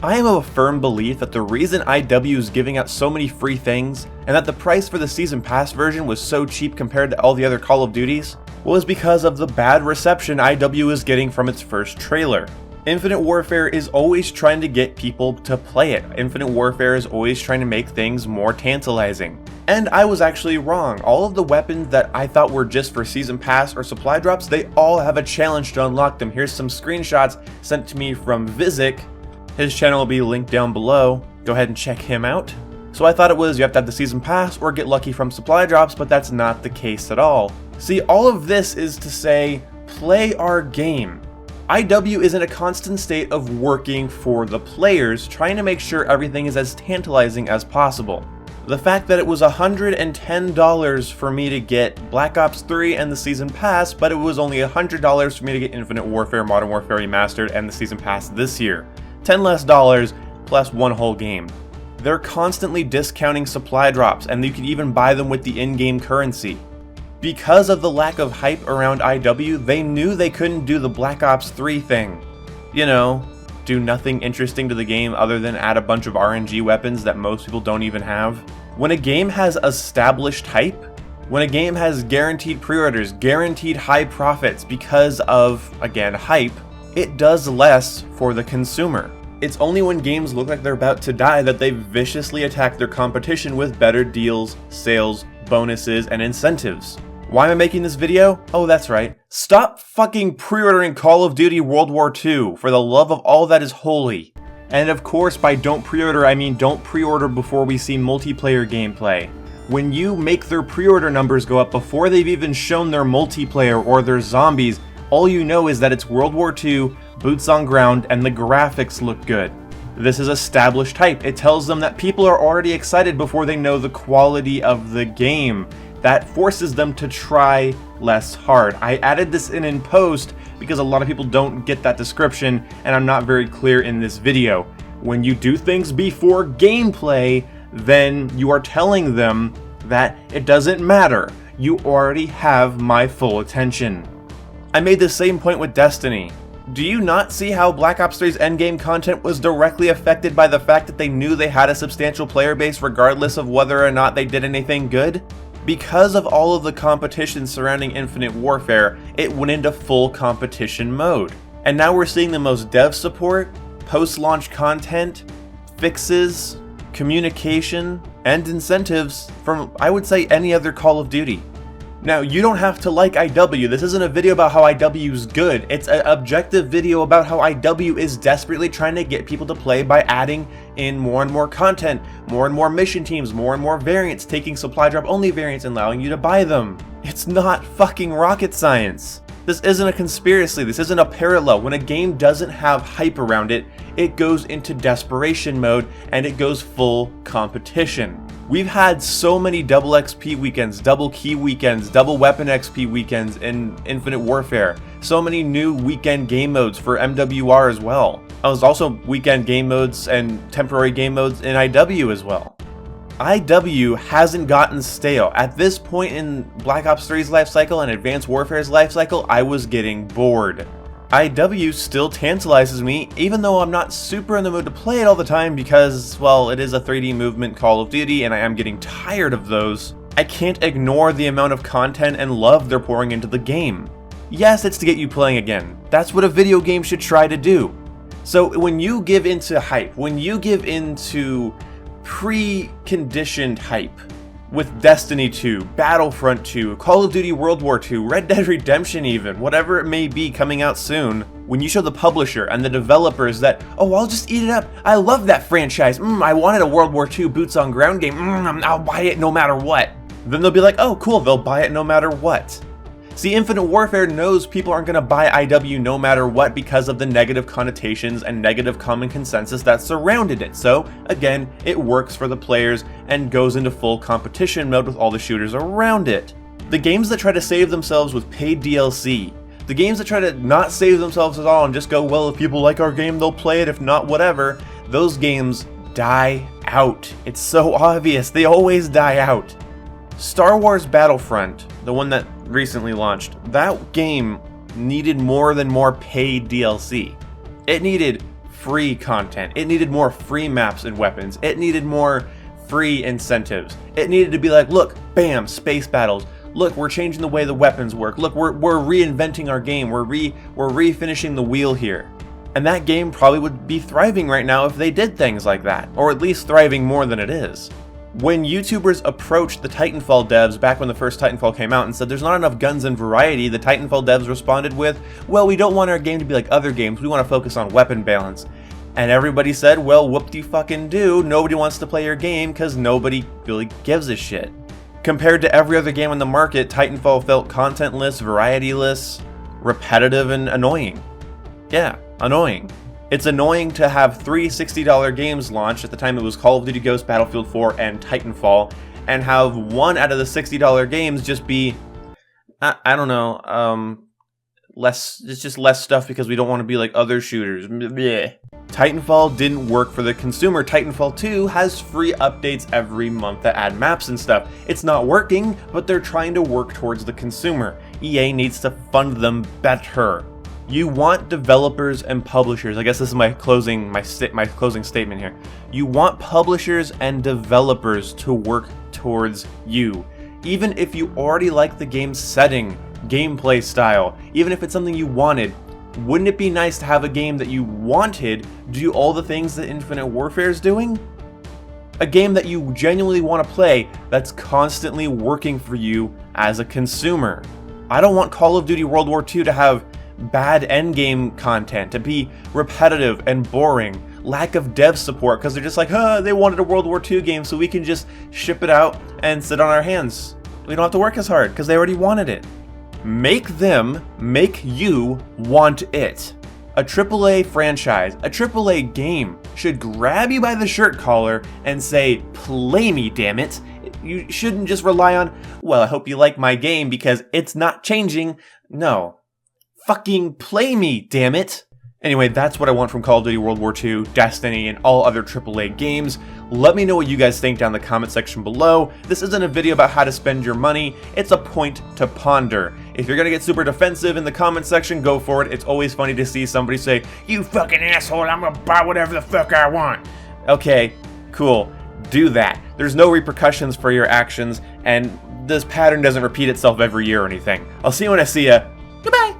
I am of a firm belief that the reason IW is giving out so many free things, and that the price for the Season Pass version was so cheap compared to all the other Call of Duties, was because of the bad reception IW is getting from its first trailer. Infinite Warfare is always trying to get people to play it. Infinite Warfare is always trying to make things more tantalizing. And I was actually wrong. All of the weapons that I thought were just for Season Pass or supply drops, they all have a challenge to unlock them. Here's some screenshots sent to me from Vizik. His channel will be linked down below. Go ahead and check him out. So I thought it was you have to have the Season Pass or get lucky from supply drops, but that's not the case at all. See, all of this is to say, play our game. IW is in a constant state of working for the players, trying to make sure everything is as tantalizing as possible. The fact that it was $110 for me to get Black Ops 3 and the Season Pass, but it was only $100 for me to get Infinite Warfare, Modern Warfare Remastered, and the Season Pass this year. $10 less plus one whole game. They're constantly discounting supply drops, and you can even buy them with the in-game currency. Because of the lack of hype around IW, they knew they couldn't do the Black Ops 3 thing. You know, do nothing interesting to the game other than add a bunch of RNG weapons that most people don't even have. When a game has established hype, when a game has guaranteed pre-orders, guaranteed high profits because of, again, hype, it does less for the consumer. It's only when games look like they're about to die that they viciously attack their competition with better deals, sales, bonuses, and incentives. Why am I making this video? Oh, that's right. Stop fucking pre-ordering Call of Duty World War II, for the love of all that is holy. And of course, by don't pre-order, I mean don't pre-order before we see multiplayer gameplay. When you make their pre-order numbers go up before they've even shown their multiplayer or their zombies, all you know is that it's World War II, boots on ground, and the graphics look good. This is established hype. It tells them that people are already excited before they know the quality of the game. That forces them to try less hard. I added this in post because a lot of people don't get that description, and I'm not very clear in this video. When you do things before gameplay, then you are telling them that it doesn't matter. You already have my full attention. I made the same point with Destiny. Do you not see how Black Ops 3's endgame content was directly affected by the fact that they knew they had a substantial player base regardless of whether or not they did anything good? Because of all of the competition surrounding Infinite Warfare, it went into full competition mode. And now we're seeing the most dev support, post-launch content, fixes, communication, and incentives from, I would say, any other Call of Duty. Now, you don't have to like IW. This isn't a video about how IW is good. It's an objective video about how IW is desperately trying to get people to play by adding in more and more content, more and more mission teams, more and more variants, taking supply drop only variants and allowing you to buy them. It's not fucking rocket science. This isn't a conspiracy. This isn't a parallel. When a game doesn't have hype around it, it goes into desperation mode and it goes full competition. We've had so many double XP weekends, double key weekends, double weapon XP weekends in Infinite Warfare. So many new weekend game modes for MWR as well. There's also weekend game modes and temporary game modes in IW as well. IW hasn't gotten stale. At this point in Black Ops 3's life cycle and Advanced Warfare's life cycle, I was getting bored. IW still tantalizes me, even though I'm not super in the mood to play it all the time because, well, it is a 3D movement Call of Duty and I am getting tired of those. I can't ignore the amount of content and love they're pouring into the game. Yes, it's to get you playing again. That's what a video game should try to do. So when you give into hype, when you give into pre-conditioned hype, with Destiny 2, Battlefront 2, Call of Duty World War 2, Red Dead Redemption even, whatever it may be coming out soon, when you show the publisher and the developers that, oh, I'll just eat it up, I love that franchise, I wanted a World War 2 boots on ground game, I'll buy it no matter what. Then they'll be like, oh cool, they'll buy it no matter what. See, Infinite Warfare knows people aren't going to buy IW no matter what because of the negative connotations and negative common consensus that surrounded it. So, again, it works for the players and goes into full competition mode with all the shooters around it. The games that try to save themselves with paid DLC, the games that try to not save themselves at all and just go, well, if people like our game, they'll play it, if not, whatever, those games die out. It's so obvious, they always die out. Star Wars Battlefront, the one that recently launched, that game needed more than more paid DLC. It needed free content. It needed more free maps and weapons. It needed more free incentives. It needed to be like, look, bam, space battles. Look, we're changing the way the weapons work. Look, we're reinventing our game. We're refinishing the wheel here. And that game probably would be thriving right now if they did things like that, or at least thriving more than it is. When YouTubers approached the Titanfall devs back when the first Titanfall came out and said there's not enough guns and variety, the Titanfall devs responded with, well, we don't want our game to be like other games, we want to focus on weapon balance. And everybody said, well, whoop-de-fucking-do, nobody wants to play your game because nobody really gives a shit. Compared to every other game on the market, Titanfall felt contentless, varietyless, repetitive, and annoying. Yeah, annoying. It's annoying to have three $60 games launch. At the time it was Call of Duty Ghosts, Battlefield 4, and Titanfall, and have one out of the $60 games just be, I don't know, it's just less stuff because we don't want to be like other shooters. Blech. Titanfall didn't work for the consumer. Titanfall 2 has free updates every month that add maps and stuff. It's not working, but they're trying to work towards the consumer. EA needs to fund them better. You want developers and publishers, I guess this is my closing statement here. You want publishers and developers to work towards you. Even if you already like the game's setting, gameplay style, even if it's something you wanted, wouldn't it be nice to have a game that you wanted do all the things that Infinite Warfare is doing? A game that you genuinely want to play that's constantly working for you as a consumer. I don't want Call of Duty World War II to have bad endgame content, to be repetitive and boring, lack of dev support because they're just like, they wanted a World War II game so we can just ship it out and sit on our hands. We don't have to work as hard because they already wanted it. Make you want it. A AAA franchise, a AAA game should grab you by the shirt collar and say, play me, damn it. You shouldn't just rely on, well, I hope you like my game because it's not changing. No. Fucking play me, damn it! Anyway, that's what I want from Call of Duty World War II, Destiny, and all other AAA games. Let me know what you guys think down in the comment section below. This isn't a video about how to spend your money, it's a point to ponder. If you're gonna get super defensive in the comment section, go for it. It's always funny to see somebody say, you fucking asshole, I'm gonna buy whatever the fuck I want. Okay, cool, do that. There's no repercussions for your actions, and this pattern doesn't repeat itself every year or anything. I'll see you when I see ya. Goodbye!